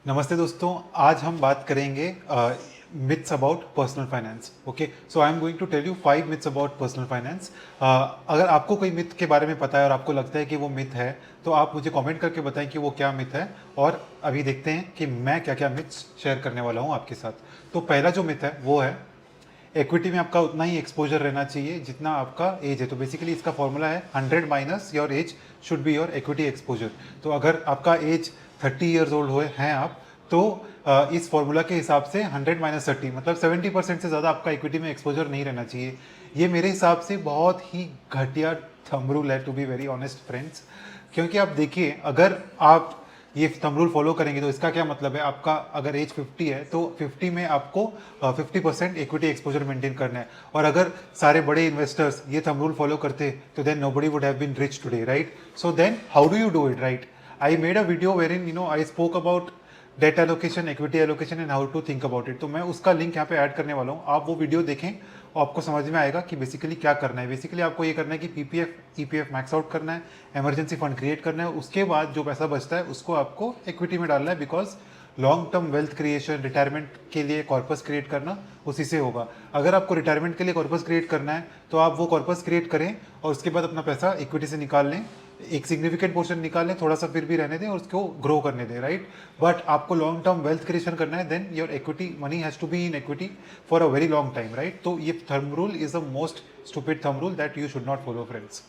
नमस्ते दोस्तों, आज हम बात करेंगे myths about personal finance. Okay, so I am going to tell you 5 myths about personal finance. अगर आपको कोई मिथ के बारे में पता है और आपको लगता है कि वो मिथ है, तो आप मुझे कमेंट करके बताएं कि वो क्या मिथ है। और अभी देखते हैं कि मैं क्या क्या मिथ्स शेयर करने वाला हूँ आपके साथ। तो पहला जो मिथ है वो है इक्विटी में आपका उतना ही एक्सपोजर रहना चाहिए जितना आपका एज है। तो बेसिकली इसका फॉर्मूला है 100 minus your age should be your equity exposure. तो अगर आपका एज 30 ईयर्स ओल्ड हुए हैं आप, तो इस फॉर्मूला के हिसाब से 100 माइनस 30 मतलब 70% से ज़्यादा आपका इक्विटी में एक्सपोजर नहीं रहना चाहिए। ये मेरे हिसाब से बहुत ही घटिया थंब रूल है, to be very honest friends. क्योंकि आप देखिए, अगर आप ये थंब रूल फॉलो करेंगे तो इसका क्या मतलब है, आपका अगर एज 50 है तो 50 में आपको 50% इक्विटी एक्सपोजर मेंटेन करना है। और अगर सारे बड़े इन्वेस्टर्स ये थंब रूल फॉलो करते तो then nobody would have been rich today, right? So then how do you do it, right? I made a video wherein I spoke about debt allocation, equity allocation and how to think about it. तो मैं उसका link यहाँ पे add करने वाला हूँ, आप वो वीडियो देखें और आपको समझ में आएगा कि बेसिकली क्या करना है। बेसिकली आपको ये करना है कि पीपीएफ ईपीएफ मैक्स आउट करना है, इमरजेंसी फंड क्रिएट करना है, उसके बाद जो पैसा बचता है उसको आपको इक्विटी में डालना है। Because long term wealth creation, retirement के लिए कॉर्पस क्रिएट करना उसी से होगा। अगर आपको रिटायरमेंट के लिए कॉर्पस क्रिएट करना है तो आप वो कॉर्पस क्रिएट करें और उसके बाद अपना पैसा इक्विटी से निकाल लें, एक सिग्निफिकेंट पोर्शन निकाल लें, थोड़ा सा फिर भी रहने दें और उसको ग्रो करने दें, राइट? बट आपको लॉन्ग टर्म वेल्थ क्रिएशन करना है, then your equity money has to be in equity for a very long time, right? तो ये thumb rule is the most stupid thumb rule that you should not follow friends.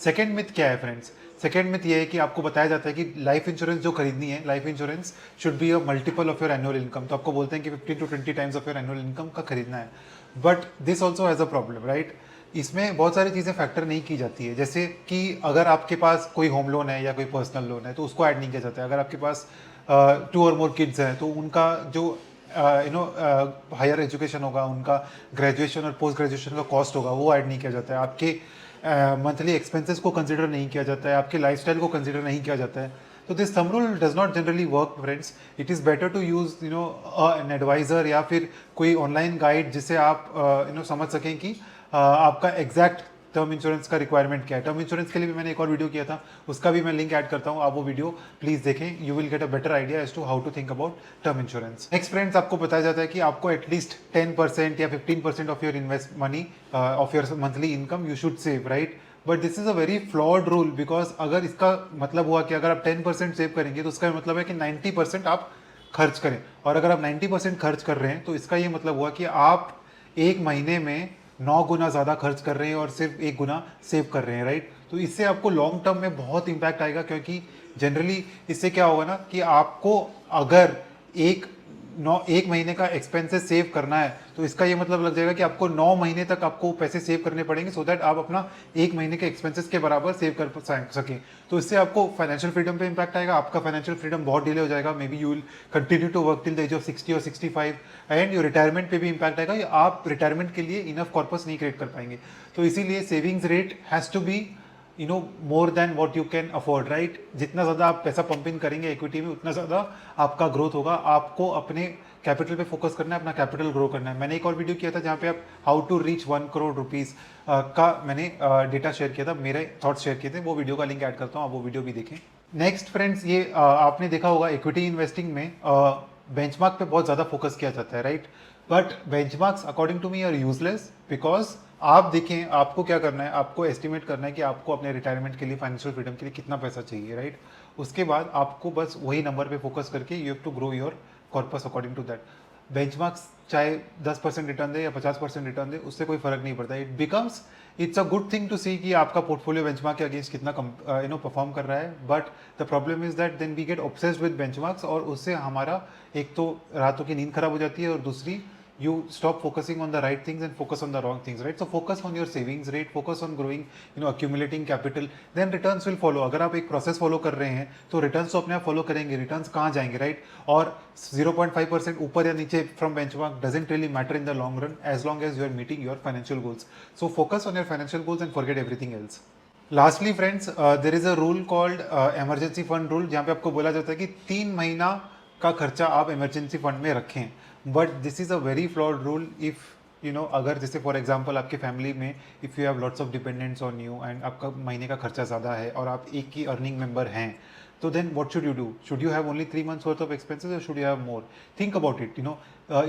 Second myth क्या है friends? Second myth ये है कि आपको बताया जाता है कि लाइफ इंश्योरेंस जो खरीदनी है, life insurance should be a multiple of your annual income. तो आपको बोलते हैं कि 15 to 20 times of your annual income का खरीदना है। But this also has a problem, right? इसमें बहुत सारी चीज़ें फैक्टर नहीं की जाती है, जैसे कि अगर आपके पास कोई होम लोन है या कोई पर्सनल लोन है तो उसको ऐड नहीं किया जाता है। अगर आपके पास 2 और मोर किड्स हैं तो उनका जो हायर एजुकेशन होगा, उनका ग्रेजुएशन और पोस्ट ग्रेजुएशन का कॉस्ट होगा, वो ऐड नहीं किया जाता है। आपके मंथली एक्सपेंसेस को कंसिडर नहीं किया जाता है, आपके लाइफस्टाइल को कंसिडर नहीं किया जाता है। तो this thumb rule does not generally work friends. It is better to use an advisor या फिर कोई ऑनलाइन गाइड जिससे आप समझ सकें कि आपका एग्जैक्ट टर्म इंश्योरेंस का रिक्वायरमेंट क्या है। टर्म इंश्योरेंस के लिए भी मैंने एक और वीडियो किया था, उसका भी मैं लिंक ऐड करता हूँ, आप वो वीडियो प्लीज देखें। You will get a better idea as to how to think about term insurance. Next friends, आपको बताया जाता है कि आपको एटलीस्ट 10% या 15% of your invest money of your monthly income you should save, right? But this is a very flawed rule, because अगर इसका मतलब हुआ कि अगर आप 10% सेव करेंगे तो उसका मतलब है कि 90% आप खर्च करें। और अगर आप 90% खर्च कर रहे हैं तो इसका ये मतलब हुआ कि आप एक महीने में 9 गुना ज़्यादा खर्च कर रहे हैं और सिर्फ 1 गुना सेव कर रहे हैं, राइट? तो इससे आपको लॉन्ग टर्म में बहुत इंपैक्ट आएगा, क्योंकि जनरली इससे क्या होगा ना कि आपको अगर एक नौ एक महीने का एक्सपेंसेस सेव करना है तो इसका ये मतलब लग जाएगा कि आपको 9 महीने तक आपको पैसे सेव करने पड़ेंगे, सो दैट आप अपना एक महीने के एक्सपेंसेस के बराबर सेव कर सकें। तो इससे आपको फाइनेंशियल फ्रीडम पे इंपैक्ट आएगा, आपका फाइनेंशियल फ्रीडम बहुत डिले हो जाएगा। Maybe you will continue to work till the age of 60 और 65, एंड योर रिटायरमेंट पे भी इंपैक्ट आएगा, आप रिटायरमेंट के लिए इनफ कॉर्पस नहीं क्रिएट कर पाएंगे। तो इसीलिए savings rate has to be more than what you can afford, right? जितना ज़्यादा आप पैसा पंप इन करेंगे इक्विटी में उतना ज़्यादा आपका ग्रोथ होगा। आपको अपने कैपिटल पे फोकस करना है, अपना कैपिटल ग्रो करना है। मैंने एक और वीडियो किया था जहाँ पे आप how to reach 1 crore rupees का मैंने डेटा शेयर किया था, मेरे थॉट्स शेयर किए थे, वो वीडियो का लिंक ऐड करता हूँ, आप वो वीडियो भी देखें। नेक्स्ट फ्रेंड्स, ये आपने देखा होगा इक्विटी इन्वेस्टिंग में बेंचमार्क पे बहुत ज़्यादा फोकस किया जाता है, right? But benchmarks according to me are useless, because आप देखें आपको क्या करना है, आपको एस्टिमेट करना है कि आपको अपने रिटायरमेंट के लिए, फाइनेंशियल फ्रीडम के लिए कितना पैसा चाहिए, राइट? उसके बाद आपको बस वही नंबर पे फोकस करके you have to grow your corpus according to that. Benchmarks चाहे 10% रिटर्न दे या 50% रिटर्न दे, उससे कोई फर्क नहीं पड़ता। It becomes it's a good thing to see कि आपका पोर्टफोलियो बेंचमार्क के अगेंस्ट कितना परफॉर्म कर रहा है। But the problem is that then we get obsessed with benchmarks, और उससे हमारा एक तो रातों की नींद खराब हो जाती है और दूसरी you stop focusing on the right things and focus on the wrong things, right? So focus on your savings rate, focus on growing, accumulating capital, then returns will follow. अगर आप एक प्रोसेस फॉलो कर रहे हैं तो returns तो अपने आप फॉलो करेंगे, रिटर्न्स कहाँ जाएंगे, राइट? और 0.5% ऊपर या नीचे from benchmark doesn't really matter in the long run, as long as you are meeting your financial goals. So focus on your financial goals and forget everything else. Lastly friends, there is a rule called emergency fund rule, जहाँ पे आपको बोला जाता है कि 3 महीना का खर्चा आप इमरजेंसी फंड में रखें। But this is a very flawed rule. If अगर जैसे फॉर एग्जांपल आपके फैमिली में if you have lots of dependents on you and आपका महीने का खर्चा ज़्यादा है और आप एक ही अर्निंग मेंबर हैं, So then what should you do? Should you have only 3 months worth of expenses or should you have more? Think about it.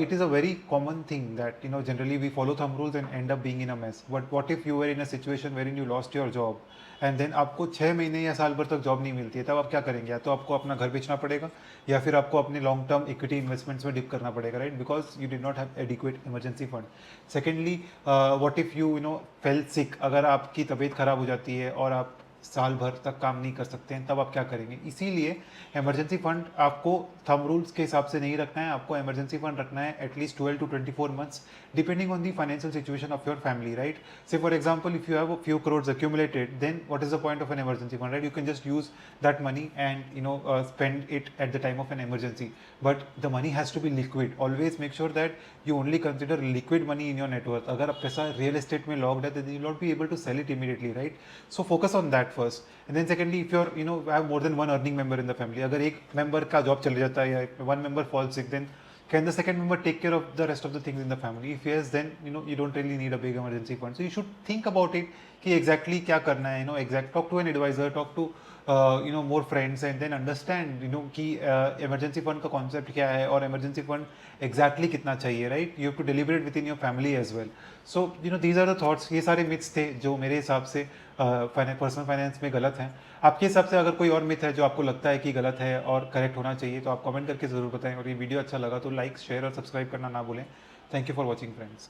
It is a very common thing that generally we follow thumb rules and end up being in a mess. But what if you were in a situation wherein you lost your job and then आपको 6 महीने या साल भर तक job नहीं मिलती है, तब आप क्या करेंगे? या तो आपको अपना घर बेचना पड़ेगा या फिर आपको अपने लॉन्ग टर्म इक्विटी इन्वेस्टमेंट्स में डिप करना पड़ेगा, right? Because you did not have adequate emergency fund. Secondly, what if you fail सिक, अगर आपकी तबीयत खराब हो जाती है और आप साल भर तक काम नहीं कर सकते हैं, तब आप क्या करेंगे? इसीलिए इमरजेंसी फंड आपको थंब रूल्स के हिसाब से नहीं रखना है, आपको इमरजेंसी फंड रखना है at least 12 to 24 months depending on the financial situation of your family, right? Say for example, if you have a few crores accumulated, then what is the point of an emergency fund, right? You can just use that money and spend it at the time of an emergency, but the money has to be liquid. Always make sure that you only consider liquid money in your net worth. अगर आप पैसा real estate में locked है, then you will not be able to sell it immediately, right? So focus on that first. And then secondly, if you're have more than one earning member in the family, अगर एक member का job चले जाता है या one member falls sick, then can the second member take care of the rest of the things in the family? If yes, then you don't really need a big emergency fund. So you should think about it कि exactly क्या करना है, talk to an advisor, talk to more friends, and then understand कि emergency fund का concept क्या है और emergency fund exactly कितना चाहिए, right? You have to deliberate within your family as well. So these are the thoughts. ये सारे myths थे जो मेरे हिसाब से पर्सनल फाइनेंस में गलत हैं। आपके हिसाब से अगर कोई और मिथ है जो आपको लगता है कि गलत है और करेक्ट होना चाहिए, तो आप कमेंट करके ज़रूर बताएं। और ये वीडियो अच्छा लगा तो लाइक, शेयर और सब्सक्राइब करना ना भूलें। Thank you for watching friends.